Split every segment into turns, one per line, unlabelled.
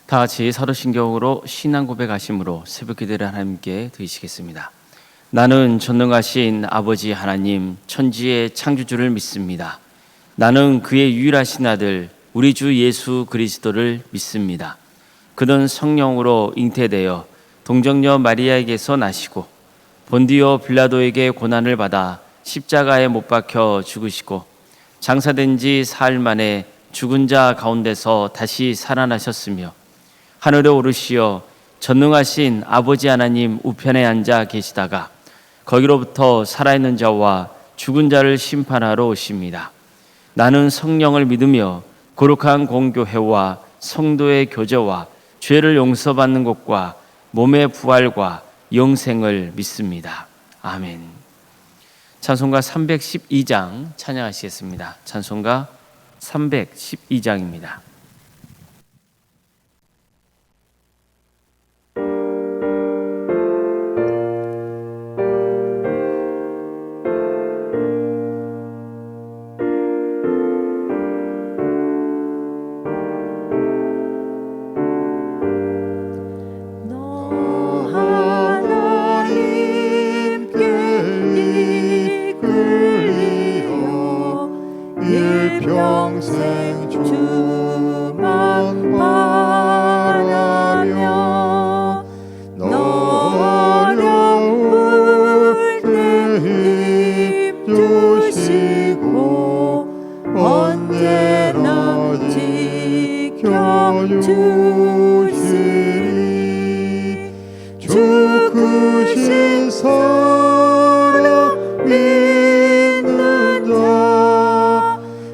다 같이 사도신경으로 신앙 고백하심으로 새벽 기도를 하나님께 드리시겠습니다. 나는 전능하신 아버지 하나님 천지의 창조주를 믿습니다. 나는 그의 유일하신 아들 우리 주 예수 그리스도를 믿습니다. 그는 성령으로 잉태되어 동정녀 마리아에게서 나시고 본디오 빌라도에게 고난을 받아 십자가에 못 박혀 죽으시고 장사된 지 사흘 만에 죽은 자 가운데서 다시 살아나셨으며 하늘에 오르시어 전능하신 아버지 하나님 우편에 앉아 계시다가 거기로부터 살아있는 자와 죽은 자를 심판하러 오십니다. 나는 성령을 믿으며 거룩한 공교회와 성도의 교제와 죄를 용서받는 것과 몸의 부활과 영생을 믿습니다. 아멘. 찬송가 312장 찬양하시겠습니다. 찬송가 312장입니다.
평생 주만 바라며 너 어려울 때 힘 주시고 언제나 지켜주시리. 주 크신 사랑 믿는 자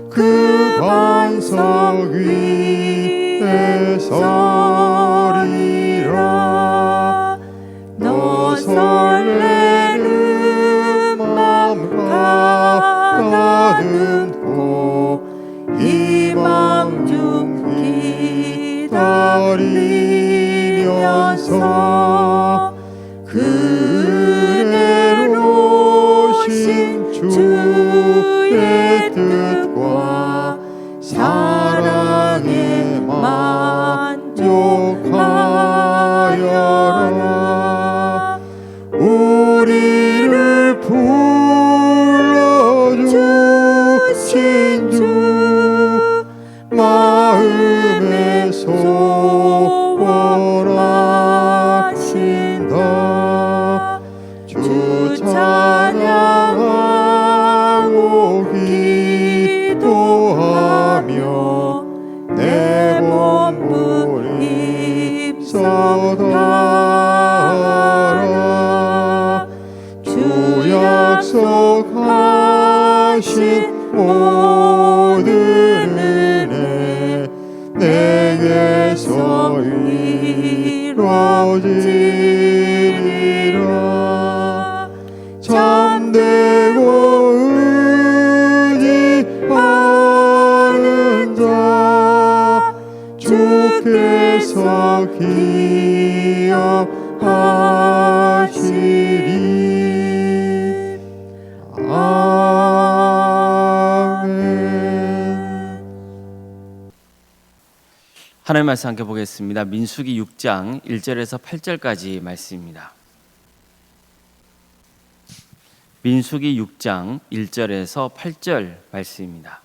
그 반석 위에 서리라. 너 설레는 맘 가다듬고 희망 중 기다리면서 그대로신 주의 뜻과 사랑에 만족하여라. 우리를 불러주신 주 마음에 소원하신다. 주 찬양하고 기도하며 내 몸을 입서다하라. 주 약속하신 모든 은혜 내게서 이루어지리라. 참되고 의지하는 자 주께서 기억하시리. 아멘.
하나님 말씀 함께 보겠습니다. 민수기 6장 1절에서 8절까지 말씀입니다. 민수기 6장 1절에서 8절 말씀입니다.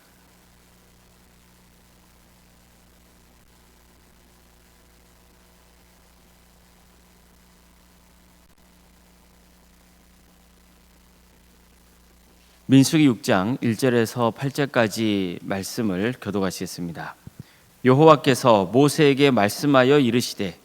민수기 6장 1절에서 8절까지 말씀을 교독하시겠습니다. 여호와께서 모세에게 말씀하여 이르시되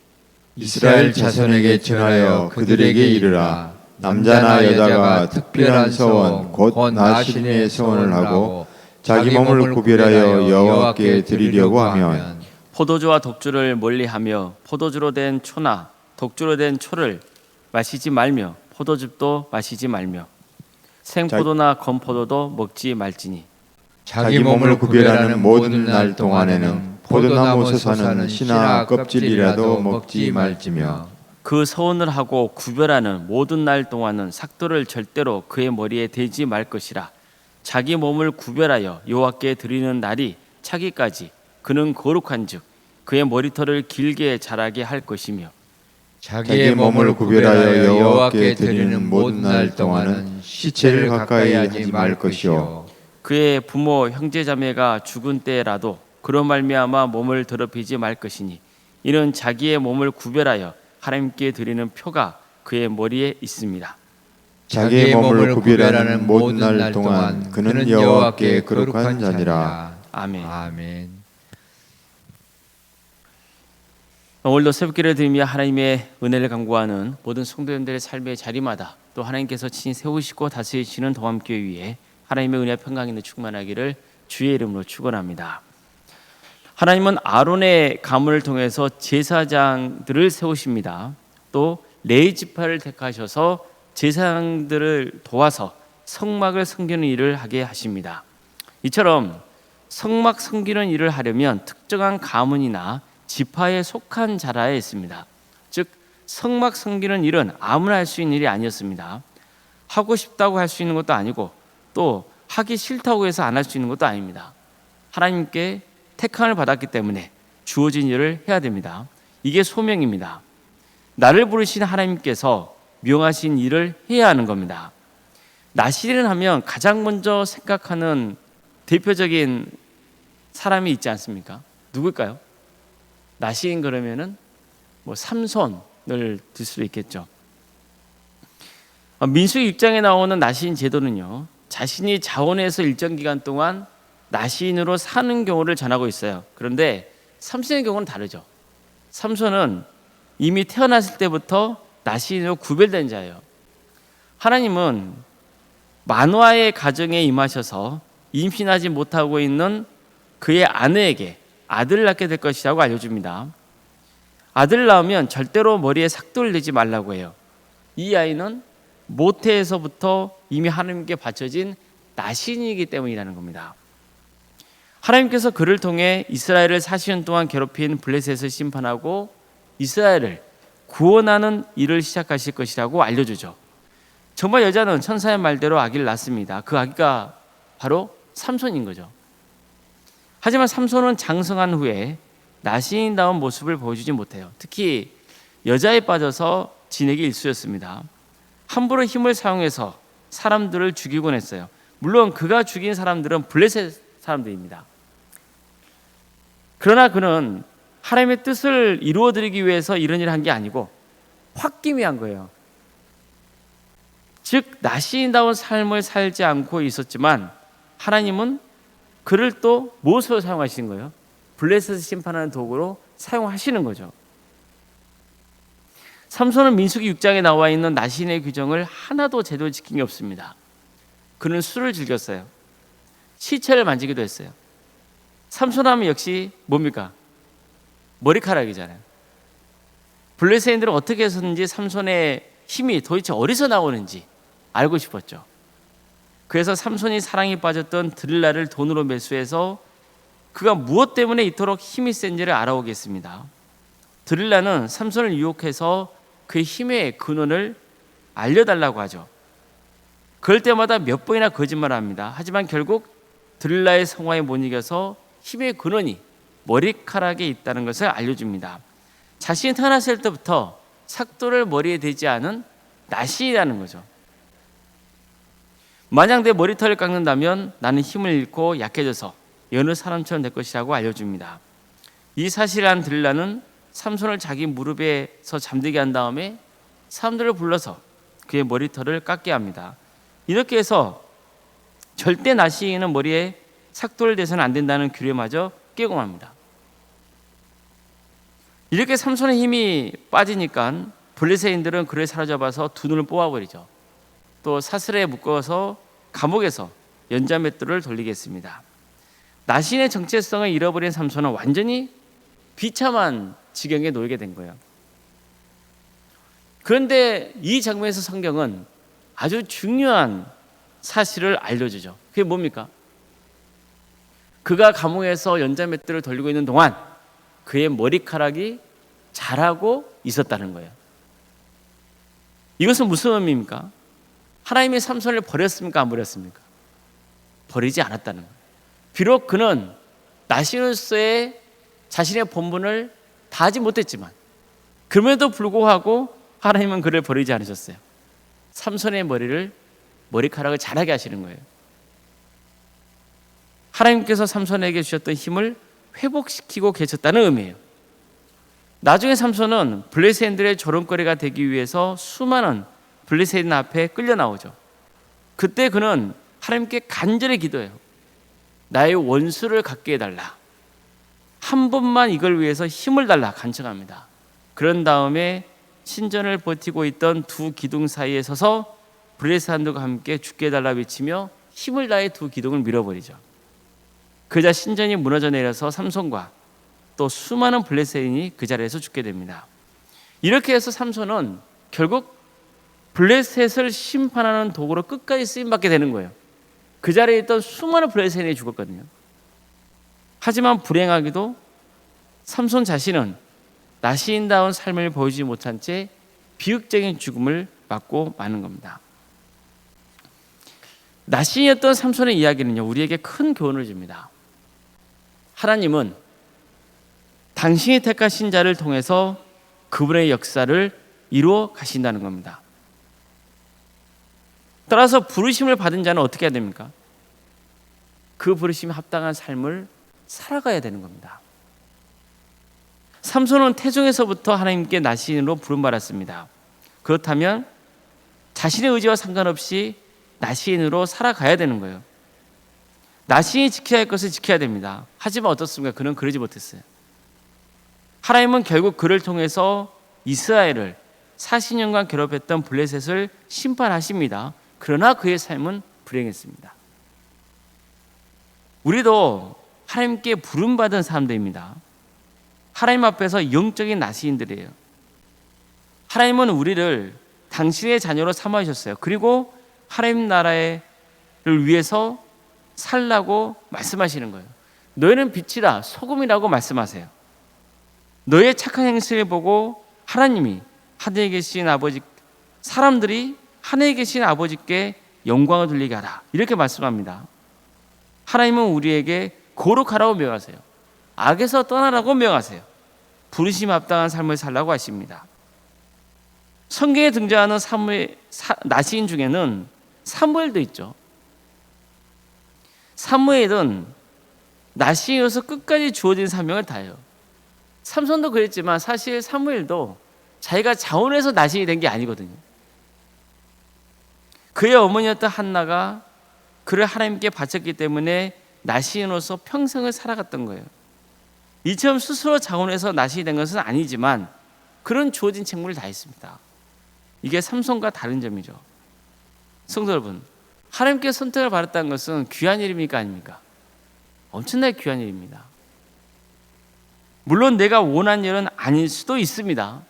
이스라엘 자손에게 전하여 그들에게 이르라. 남자나 여자가 특별한 서원 곧 나신의 서원을 하고 자기 몸을 구별하여 여호와께 드리려고 하면
포도주와 독주를 멀리하며 포도주로 된 초나 독주로 된 초를 마시지 말며 포도즙도 마시지 말며 생포도나 건포도도 먹지 말지니
자기 몸을 구별하는 모든 날 동안에는 포도나무에서 사는 시나 껍질이라도 먹지 말지며
그 서원을 하고 구별하는 모든 날 동안은 삭도를 절대로 그의 머리에 대지 말 것이라. 자기 몸을 구별하여 여호와께 드리는 날이 차기까지 그는 거룩한즉 그의 머리털을 길게 자라게 할 것이며
자기의 몸을 구별하여 여호와께 드리는 모든 날 동안은 시체를 가까이 하지 말 것이요
그의 부모 형제자매가 죽은 때라도 그로 말미암아 몸을 더럽히지 말 것이니 이는 자기의 몸을 구별하여 하나님께 드리는 표가 그의 머리에 있습니다.
자기의 몸을 구별하는 모든 날 동안 그는 여호와께 거룩한 자니라.
아멘.
아멘.
오늘도 새벽기를 드리며 하나님의 은혜를 간구하는 모든 성도님들의 삶의 자리마다 또 하나님께서 친히 세우시고 다스리시는 동함교회 위에 하나님의 은혜와 평강이 있는 충만하기를 주의 이름으로 축원합니다. 하나님은 아론의 가문을 통해서 제사장들을 세우십니다. 또 레위 지파를 택하셔서 제사장들을 도와서 성막을 섬기는 일을 하게 하십니다. 이처럼 성막 섬기는 일을 하려면 특정한 가문이나 지파에 속한 자라야 했습니다. 즉 성막 섬기는 일은 아무나 할 수 있는 일이 아니었습니다. 하고 싶다고 할 수 있는 것도 아니고 또 하기 싫다고 해서 안 할 수 있는 것도 아닙니다. 하나님께 택함을 받았기 때문에 주어진 일을 해야 됩니다. 이게 소명입니다. 나를 부르신 하나님께서 명하신 일을 해야 하는 겁니다. 나시린 하면 가장 먼저 생각하는 대표적인 사람이 있지 않습니까? 누굴까요? 나시인 그러면은 삼손을 들 수도 있겠죠. 민수기 6장에 나오는 나시인 제도는요, 자신이 자원해서 일정 기간 동안 나시인으로 사는 경우를 전하고 있어요. 그런데 삼손의 경우는 다르죠. 삼손은 이미 태어났을 때부터 나시인으로 구별된 자예요. 하나님은 만화의 가정에 임하셔서 임신하지 못하고 있는 그의 아내에게 아들을 낳게 될 것이라고 알려줍니다. 아들을 낳으면 절대로 머리에 삭도를 내지 말라고 해요. 이 아이는 모태에서부터 이미 하나님께 바쳐진 나시인이기 때문이라는 겁니다. 하나님께서 그를 통해 이스라엘을 40년 동안 괴롭힌 블레셋을 심판하고 이스라엘을 구원하는 일을 시작하실 것이라고 알려주죠. 정말 여자는 천사의 말대로 아기를 낳습니다. 그 아기가 바로 삼손인 거죠. 하지만 삼손은 장성한 후에 나시인다운 모습을 보여주지 못해요. 특히 여자에 빠져서 진에게 일수였습니다. 함부로 힘을 사용해서 사람들을 죽이곤 했어요. 물론 그가 죽인 사람들은 블레셋 사람들입니다. 그러나 그는 하나님의 뜻을 이루어드리기 위해서 이런 일을 한 게 아니고 홧김에 한 거예요. 즉 나시인다운 삶을 살지 않고 있었지만 하나님은 그를 또 무엇으로 사용하시는 거예요? 블레셋을 심판하는 도구로 사용하시는 거죠. 삼손은 민수기 6장에 나와 있는 나시인의 규정을 하나도 제대로 지킨 게 없습니다. 그는 술을 즐겼어요. 시체를 만지기도 했어요. 삼손하면 역시 뭡니까? 머리카락이잖아요. 블레셋인들은 어떻게 해서든지 삼손의 힘이 도대체 어디서 나오는지 알고 싶었죠. 그래서 삼손이 사랑에 빠졌던 들릴라를 돈으로 매수해서 그가 무엇 때문에 이토록 힘이 센지를 알아오겠습니다. 들릴라는 삼손을 유혹해서 그의 힘의 근원을 알려달라고 하죠. 그럴 때마다 몇 번이나 거짓말을 합니다. 하지만 결국 들릴라의 성화에 못 이겨서 힘의 근원이 머리카락에 있다는 것을 알려줍니다. 자신이 태어났을 때부터 삭도를 머리에 대지 않은 나시인이라는 거죠. 만약 내 머리털을 깎는다면 나는 힘을 잃고 약해져서 여느 사람처럼 될 것이라고 알려줍니다. 이 사실을 안 들릴라는 삼손을 자기 무릎에서 잠들게 한 다음에 사람들을 불러서 그의 머리털을 깎게 합니다. 이렇게 해서 절대 나시인은 머리에 삭도를 대서는 안 된다는 규례마저 깨고 맙니다. 이렇게 삼손의 힘이 빠지니까 블레셋인들은 그를 사로잡아서 두 눈을 뽑아버리죠. 또 사슬에 묶어서 감옥에서 연자맷돌을 돌리겠습니다. 나시인의 정체성을 잃어버린 삼손은 완전히 비참한 지경에 놓이게 된 거예요. 그런데 이 장면에서 성경은 아주 중요한 사실을 알려주죠. 그게 뭡니까? 그가 감옥에서 연자맷돌을 돌리고 있는 동안 그의 머리카락이 자라고 있었다는 거예요. 이것은 무슨 의미입니까? 하나님이 삼손을 버렸습니까? 안 버렸습니까? 버리지 않았다는 거예요. 비록 그는 나시로서의 자신의 본분을 다하지 못했지만 그럼에도 불구하고 하나님은 그를 버리지 않으셨어요. 삼손의 머리카락을 자라게 하시는 거예요. 하나님께서 삼손에게 주셨던 힘을 회복시키고 계셨다는 의미예요. 나중에 삼손은 블레셋인들의 조롱거리가 되기 위해서 수많은 블레셋인 앞에 끌려 나오죠. 그때 그는 하나님께 간절히 기도해요. 나의 원수를 갖게 해달라. 한 번만 이걸 위해서 힘을 달라 간청합니다. 그런 다음에 신전을 버티고 있던 두 기둥 사이에 서서 블레셋인들과 함께 죽게 해달라 외치며 힘을 다해 두 기둥을 밀어버리죠. 그러자 신전이 무너져 내려서 삼손과 또 수많은 블레셋인이 그 자리에서 죽게 됩니다. 이렇게 해서 삼손은 결국 블레셋을 심판하는 도구로 끝까지 쓰임받게 되는 거예요. 그 자리에 있던 수많은 블레셋인이 죽었거든요. 하지만 불행하게도 삼손 자신은 나시인다운 삶을 보이지 못한 채 비극적인 죽음을 맞고 마는 겁니다. 나시인이었던 삼손의 이야기는요, 우리에게 큰 교훈을 줍니다. 하나님은 당신이 택하신 자를 통해서 그분의 역사를 이루어 가신다는 겁니다. 따라서 부르심을 받은 자는 어떻게 해야 됩니까? 그 부르심에 합당한 삶을 살아가야 되는 겁니다. 삼손은 태중에서부터 하나님께 나시인으로 부름받았습니다. 그렇다면 자신의 의지와 상관없이 나시인으로 살아가야 되는 거예요. 나시인이 지켜야 할 것을 지켜야 됩니다. 하지만 어떻습니까? 그는 그러지 못했어요. 하나님은 결국 그를 통해서 이스라엘을 40년간 괴롭혔던 블레셋을 심판하십니다. 그러나 그의 삶은 불행했습니다. 우리도 하나님께 부름받은 사람들입니다. 하나님 앞에서 영적인 나시인들이에요. 하나님은 우리를 당신의 자녀로 삼아주셨어요. 그리고 하나님 나라를 위해서 살라고 말씀하시는 거예요. 너희는 빛이라 소금이라고 말씀하세요. 너의 착한 행실을 보고 하나님이 하늘에 계신 아버지, 사람들이 하늘에 계신 아버지께 영광을 돌리게 하라, 이렇게 말씀합니다. 하나님은 우리에게 거룩하라고 명하세요. 악에서 떠나라고 명하세요. 부르심 합당한 삶을 살라고 하십니다. 성경에 등장하는 나시인 중에는 사무엘도 있죠. 사무엘은 나시인으로서 끝까지 주어진 사명을 다해요. 삼손도 그랬지만 사실 사무엘도 자기가 자원해서 나시인이 된 게 아니거든요. 그의 어머니였던 한나가 그를 하나님께 바쳤기 때문에 나시인으로서 평생을 살아갔던 거예요. 이처럼 스스로 자원해서 나시인이 된 것은 아니지만 그런 주어진 책무를 다했습니다. 이게 삼손과 다른 점이죠. 성도 여러분, 하나님께 선택을 받았다는 것은 귀한 일입니까 아닙니까? 엄청나게 귀한 일입니다. 물론 내가 원한 일은 아닐 수도 있습니다.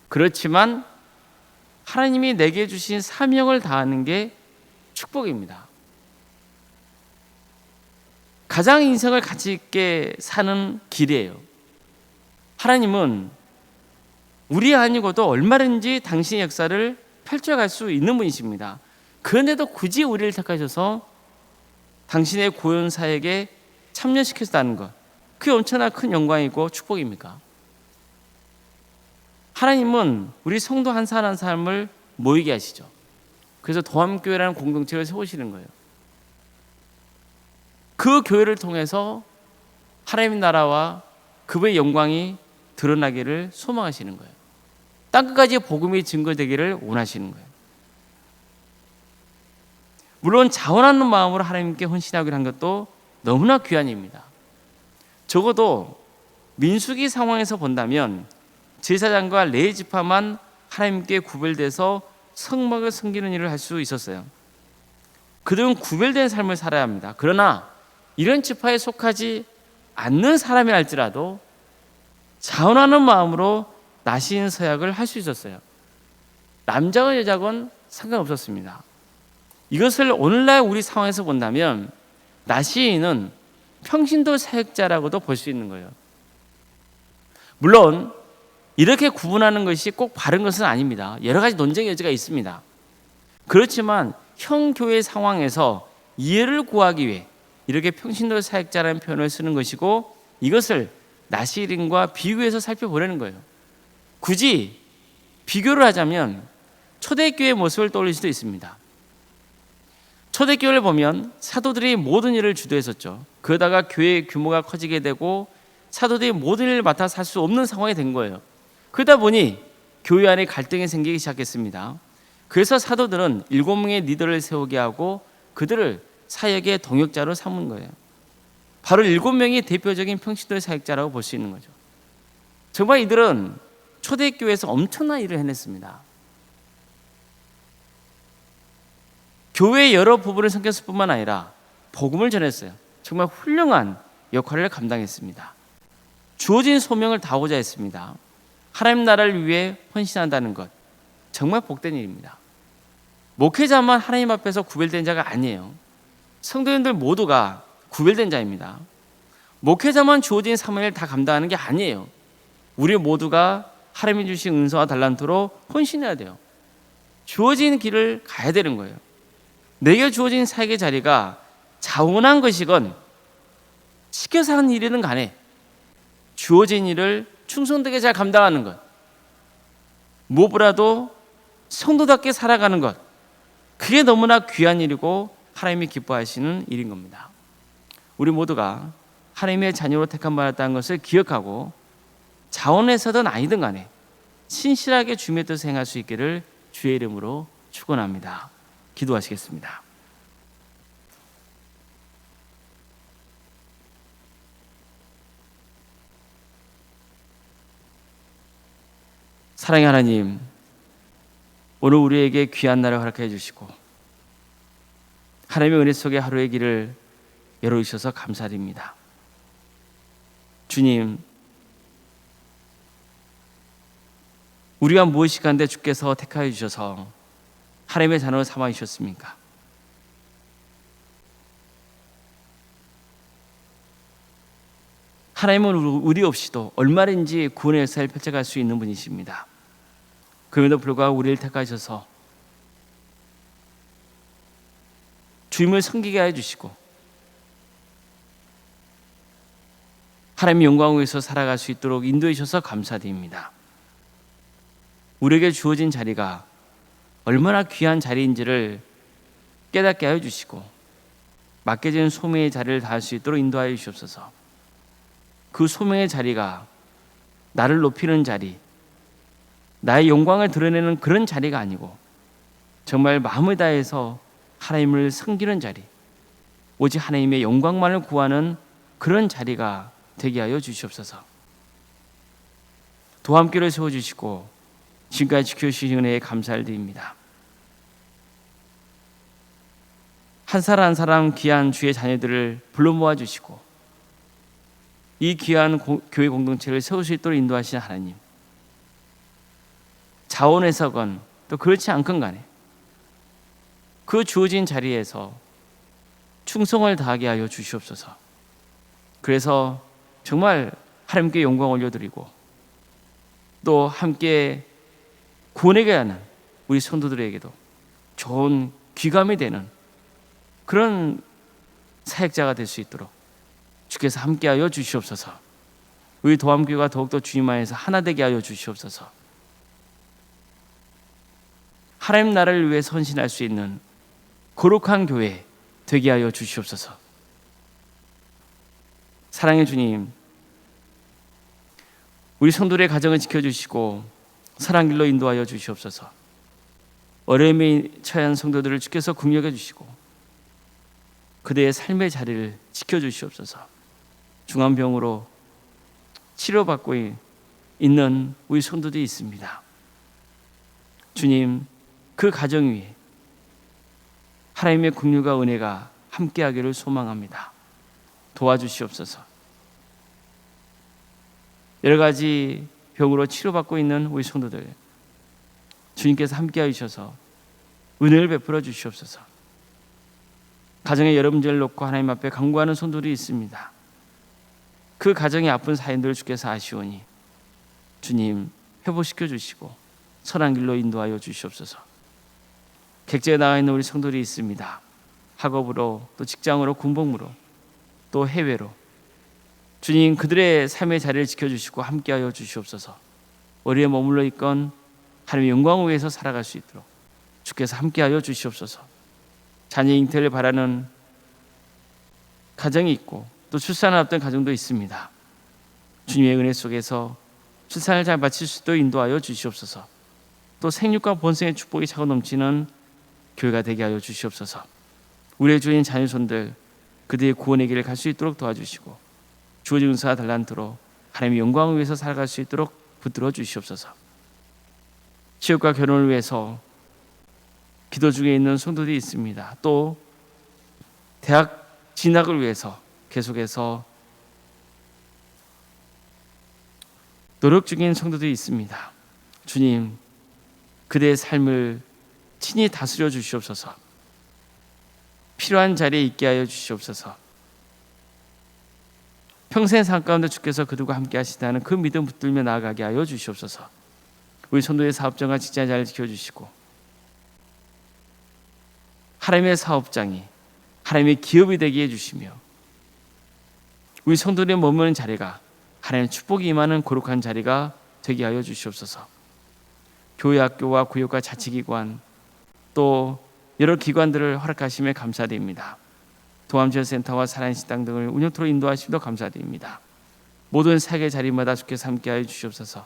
그렇지만 하나님이 내게 주신 사명을 다하는 게 축복입니다. 가장 인생을 가치 있게 사는 길이에요. 하나님은 우리 아니고도 얼마든지 당신의 역사를 펼쳐갈 수 있는 분이십니다. 그런데도 굳이 우리를 택하셔서 당신의 구원사에게 참여시켰다는 것, 그게 엄청나 큰 영광이고 축복입니까? 하나님은 우리 성도 한 사람 한 사람을 모이게 하시죠. 그래서 도함교회라는 공동체를 세우시는 거예요. 그 교회를 통해서 하나님의 나라와 그분의 영광이 드러나기를 소망하시는 거예요. 땅끝까지 복음이 증거되기를 원하시는 거예요. 물론 자원하는 마음으로 하나님께 헌신하기로 한 것도 너무나 귀한 일입니다. 적어도 민수기 상황에서 본다면 제사장과 레위 지파만 하나님께 구별돼서 성막을 섬기는 일을 할 수 있었어요. 그들은 구별된 삶을 살아야 합니다. 그러나 이런 지파에 속하지 않는 사람이 할지라도 자원하는 마음으로 나시인 서약을 할 수 있었어요. 남자건 여자건 상관없었습니다. 이것을 오늘날 우리 상황에서 본다면 나시인은 평신도 사역자라고도 볼 수 있는 거예요. 물론 이렇게 구분하는 것이 꼭 바른 것은 아닙니다. 여러 가지 논쟁의 여지가 있습니다. 그렇지만 형 교회 상황에서 이해를 구하기 위해 이렇게 평신도 사역자라는 표현을 쓰는 것이고, 이것을 나시린과 비교해서 살펴보려는 거예요. 굳이 비교를 하자면 초대교회의 모습을 떠올릴 수도 있습니다. 초대교회를 보면 사도들이 모든 일을 주도했었죠. 그러다가 교회의 규모가 커지게 되고 사도들이 모든 일을 맡아 살 수 없는 상황이 된 거예요. 그러다 보니 교회 안에 갈등이 생기기 시작했습니다. 그래서 사도들은 7명의 리더를 세우게 하고 그들을 사역의 동역자로 삼은 거예요. 바로 7명이 대표적인 평신도의 사역자라고 볼 수 있는 거죠. 정말 이들은 초대교회에서 엄청난 일을 해냈습니다. 교회의 여러 부분을 섬겼을 뿐만 아니라 복음을 전했어요. 정말 훌륭한 역할을 감당했습니다. 주어진 소명을 다하고자 했습니다. 하나님 나라를 위해 헌신한다는 것, 정말 복된 일입니다. 목회자만 하나님 앞에서 구별된 자가 아니에요. 성도님들 모두가 구별된 자입니다. 목회자만 주어진 사명을 다 감당하는 게 아니에요. 우리 모두가 하나님이 주신 은사와 달란트로 헌신해야 돼요. 주어진 길을 가야 되는 거예요. 내게 주어진 사역의 자리가 자원한 것이건 시켜서 하는 일이든 간에 주어진 일을 충성되게 잘 감당하는 것, 무엇보다도 성도답게 살아가는 것, 그게 너무나 귀한 일이고 하나님이 기뻐하시는 일인 겁니다. 우리 모두가 하나님의 자녀로 택함 받았다는 것을 기억하고 자원에서든 아니든 간에 신실하게 주님의 뜻을 행할 수 있기를 주의 이름으로 축원합니다. 기도하시겠습니다. 사랑의 하나님, 오늘 우리에게 귀한 날을 허락해 주시고 하나님의 은혜 속의 하루의 길을 열어주셔서 감사드립니다. 주님, 우리가 무엇이 간데 주께서 택하여 주셔서 하나님의 자녀로 삼아 주셨습니까? 하나님은 우리 없이도 얼마든지 구원의 역사를 펼쳐갈 수 있는 분이십니다. 그럼에도 불구하고 우리를 택하셔서 주님을 섬기게 해주시고 하나님의 영광을 위해서 살아갈 수 있도록 인도해 주셔서 감사드립니다. 우리에게 주어진 자리가 얼마나 귀한 자리인지를 깨닫게 하여 주시고 맡겨진 소명의 자리를 다할 수 있도록 인도하여 주시옵소서. 그 소명의 자리가 나를 높이는 자리, 나의 영광을 드러내는 그런 자리가 아니고 정말 마음을 다해서 하나님을 섬기는 자리, 오직 하나님의 영광만을 구하는 그런 자리가 되게 하여 주시옵소서. 도함교를 세워주시고 지금까지 지켜주신 은혜에 감사를 드립니다. 한 사람 한 사람 귀한 주의 자녀들을 불러 모아주시고 이 귀한 교회 공동체를 세울 수 있도록 인도하시는 하나님, 자원에서건 또 그렇지 않건 간에 그 주어진 자리에서 충성을 다하게 하여 주시옵소서. 그래서 정말 하나님께 영광 올려드리고 또 함께 구원하게 하는 우리 성도들에게도 좋은 귀감이 되는 그런 사역자가 될 수 있도록 주께서 함께하여 주시옵소서. 우리 도함교회가 더욱더 주님 안에서 하나 되게 하여 주시옵소서. 하나님 나라를 위해 헌신할 수 있는 거룩한 교회 되게 하여 주시옵소서. 사랑의 주님, 우리 성도들의 가정을 지켜주시고 사랑 길로 인도하여 주시옵소서. 어려움에 처한 성도들을 주께서 긍휼해 주시고 그들의 삶의 자리를 지켜주시옵소서. 중환병으로 치료받고 있는 우리 성도들이 있습니다. 주님, 그 가정 위에 하나님의 긍휼과 은혜가 함께하기를 소망합니다. 도와주시옵소서. 여러 가지 병으로 치료받고 있는 우리 성도들, 주님께서 함께하여 주셔서 은혜를 베풀어 주시옵소서. 가정의 여러 문제를 놓고 하나님 앞에 간구하는 성도들이 있습니다. 그 가정의 아픈 사연들을 주께서 아시오니 주님 회복시켜 주시고 선한 길로 인도하여 주시옵소서. 객지에 나가 있는 우리 성도들이 있습니다. 학업으로 또 직장으로 군복무로 또 해외로 주님, 그들의 삶의 자리를 지켜주시고 함께하여 주시옵소서. 어디에 머물러 있건 하나님의 영광을 위해서 살아갈 수 있도록 주께서 함께하여 주시옵소서. 자녀 잉태를 바라는 가정이 있고 또 출산을 앞둔 가정도 있습니다. 주님의 은혜 속에서 출산을 잘 마칠 수 있도록 인도하여 주시옵소서. 또 생육과 번성의 축복이 차고 넘치는 교회가 되게 하여 주시옵소서. 우리의 주인 자녀손들 그들의 구원의 길을 갈 수 있도록 도와주시고 주어진 은사와 달란트로 하나님의 영광을 위해서 살아갈 수 있도록 붙들어 주시옵소서. 취업과 결혼을 위해서 기도 중에 있는 성도들이 있습니다. 또 대학 진학을 위해서 계속해서 노력 중인 성도들이 있습니다. 주님, 그들의 삶을 친히 다스려 주시옵소서. 필요한 자리에 있게 하여 주시옵소서. 평생 삶 가운데 주께서 그들과 함께 하시다는 그 믿음 붙들며 나아가게 하여 주시옵소서. 우리 성도의 사업장과 직장 잘 지켜주시고 하나님의 사업장이 하나님의 기업이 되게 해주시며 우리 성도들의 머무는 자리가 하나님의 축복이 임하는 거룩한 자리가 되게 하여 주시옵소서. 교회, 학교와 구역과 자치기관 또 여러 기관들을 허락하심에 감사드립니다. 도암지원센터와 사랑식당 등을 운영토록 인도하심도 감사드립니다. 모든 사역의 자리마다 주께서 함께하여 주시옵소서.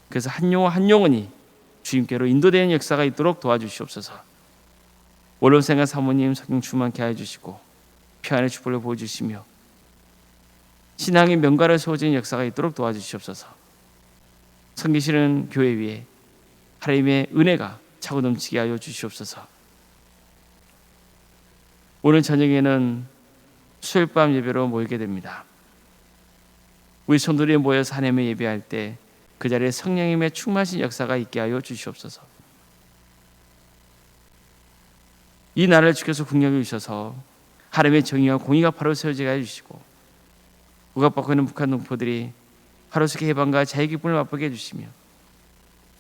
그래서 한 영혼 한 영혼이 주님께로 인도되는 역사가 있도록 도와주시옵소서. 원로생과 사모님 성령 충만케 하여 주시고 평안의 축복을 보여주시며 신앙의 명가를 세워지는 역사가 있도록 도와주시옵소서. 섬기시는 교회 위에 하나님의 은혜가 차고 넘치게 하여 주시옵소서. 오늘 저녁에는 수요일 밤 예배로 모이게 됩니다. 우리 성도들이 모여서 하나님의 예배할 때 그 자리에 성령님의 충만하신 역사가 있게 하여 주시옵소서. 이 날을 주께서 긍휼히 주셔서 하나님의 정의와 공의가 바로 세워지게 해주시고 억압받고 있는 북한 동포들이 하루속의 해방과 자유 기쁨을 맛보게 해주시며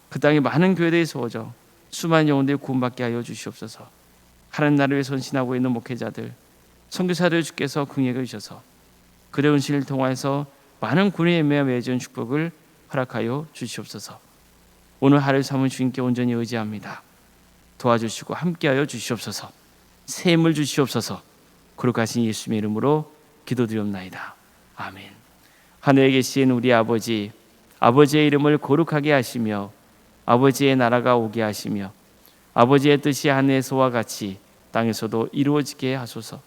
그 땅에 많은 교회들이 세워져 수많은 영혼들이 구원받게 하여 주시옵소서. 하나님 나라를 위해 헌신하고 있는 목회자들, 선교사들 주께서 긍휼히 주셔서 그들의 헌신을 통하여서 많은 군의 예매와 맺은 축복을 허락하여 주시옵소서. 오늘 하루의 삶은 주님께 온전히 의지합니다. 도와주시고 함께하여 주시옵소서. 새 힘을 주시옵소서. 거룩하신 예수님의 이름으로 기도드리옵나이다. 아멘. 하늘에 계신 우리 아버지, 아버지의 이름을 거룩하게 하시며 아버지의 나라가 오게 하시며 아버지의 뜻이 하늘에서와 같이 땅에서도 이루어지게 하소서.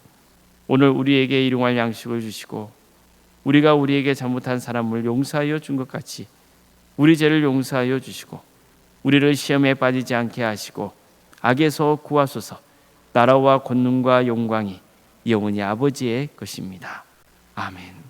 오늘 우리에게 일용할 양식을 주시고 우리가 우리에게 잘못한 사람을 용서하여 준 것 같이 우리 죄를 용서하여 주시고 우리를 시험에 빠지지 않게 하시고 악에서 구하소서. 나라와 권능과 영광이 영원히 아버지의 것입니다. 아멘.